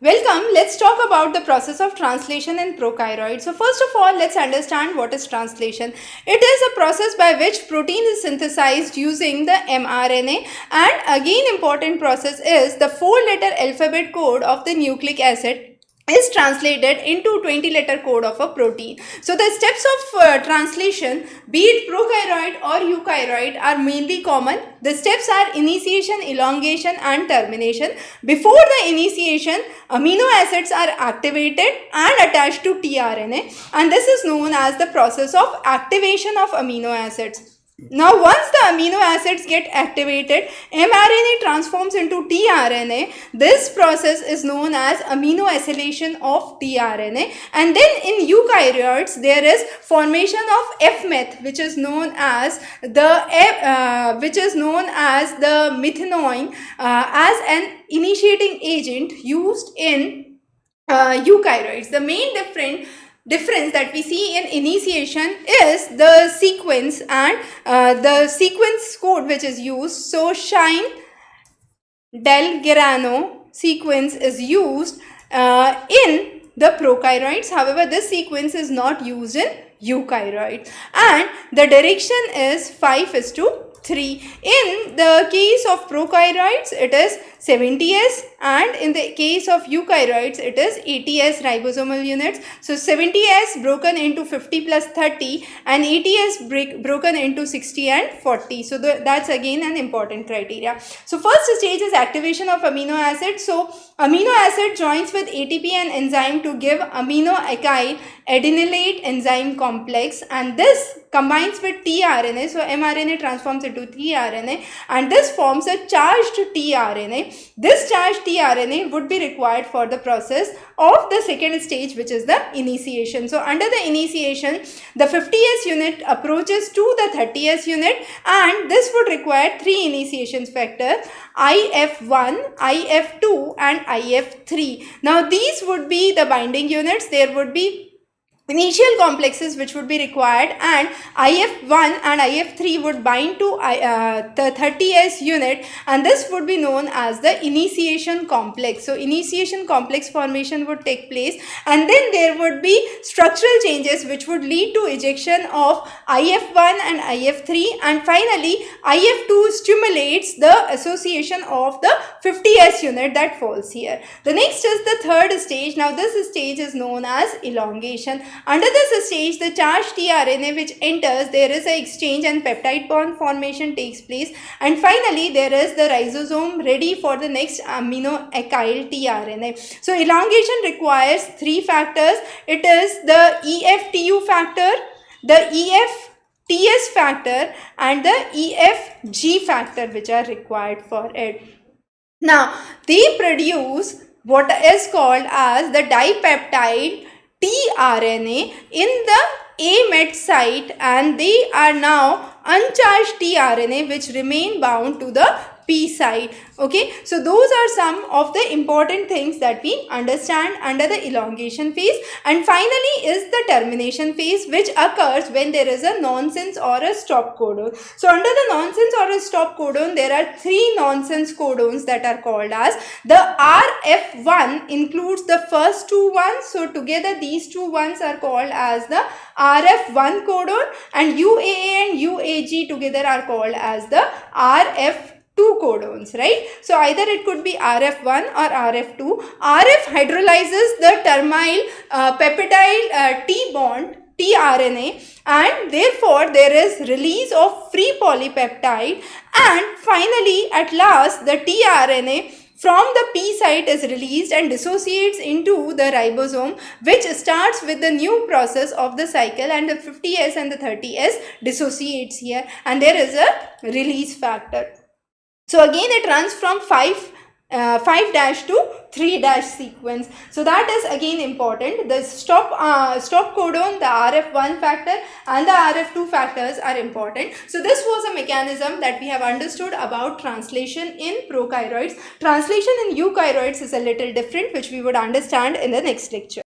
Welcome, let's talk about the process of translation in prokaryotes. So first of all, let's understand what is translation. It is a process by which protein is synthesized using the mRNA, and again important process is the 4-letter alphabet code of the nucleic acid is translated into 20-letter code of a protein. So the steps of translation, be it prokaryote or eukaryote, are mainly common. The steps are initiation, elongation and termination. Before the initiation, amino acids are activated and attached to tRNA, and this is known as the process of activation of amino acids. Now, once the amino acids get activated, mRNA transforms into tRNA. This process is known as amino acylation of tRNA. And then in eukaryotes, there is formation of F-meth, which is known as the methanoin as an initiating agent used in eukaryotes. The main difference that we see in initiation is the sequence and the sequence code which is used. So Shine-Dalgarno sequence is used in the prokaryotes. However, this sequence is not used in eukaryotes, and the direction is 5:3. In the case of prokaryotes, it is 70S, and in the case of eukaryotes, it is 80S ribosomal units. So 70S broken into 50 plus 30, and 80S broken into 60 and 40. So that's again an important criteria. So first stage is activation of amino acid. So amino acid joins with ATP and enzyme to give amino acyl adenylate enzyme complex, and this combines with tRNA. So mRNA transforms into tRNA, and this forms a charged tRNA. This charged tRNA would be required for the process of the second stage, which is the initiation. So under the initiation, the 50S unit approaches to the 30S unit, and this would require 3 initiation factors: IF1, IF2 and IF3. Now these would be the binding units. There would be initial complexes which would be required, and IF1 and IF3 would bind to the 30S unit, and this would be known as the initiation complex. So initiation complex formation would take place, and then there would be structural changes which would lead to ejection of IF1 and IF3, and finally IF2 stimulates the association of the 50S unit that falls here. The next is the third stage. Now this stage is known as elongation. Under this stage, the charged tRNA which enters, there is an exchange and peptide bond formation takes place, and finally there is the ribosome ready for the next amino acyl tRNA. So elongation requires 3 factors. It is the EFTU factor, the EFTS factor and the EFG factor which are required for it. Now they produce what is called as the dipeptide tRNA in the A met site, and they are now uncharged tRNA which remain bound to the P site. Okay, so those are some of the important things that we understand under the elongation phase. And finally is the termination phase, which occurs when there is a nonsense or a stop codon. So under the nonsense or a stop codon, there are 3 nonsense codons that are called as the RF1 includes the first 2 ones. So together these 2 ones are called as the RF1 codon, and UAA and UAG together are called as the RF2 codons, right? So either it could be RF1 or RF2. RF hydrolyzes the terminal peptide T bond tRNA, and therefore there is release of free polypeptide, and finally at last the tRNA from the P site is released and dissociates into the ribosome, which starts with the new process of the cycle, and the 50S and the 30S dissociates here, and there is a release factor. So again it runs from 5' to 3' sequence. So that is again important. The stop codon, the RF1 factor and the RF2 factors are important. So this was a mechanism that we have understood about translation in prokaryotes. Translation in eukaryotes is a little different, which we would understand in the next lecture.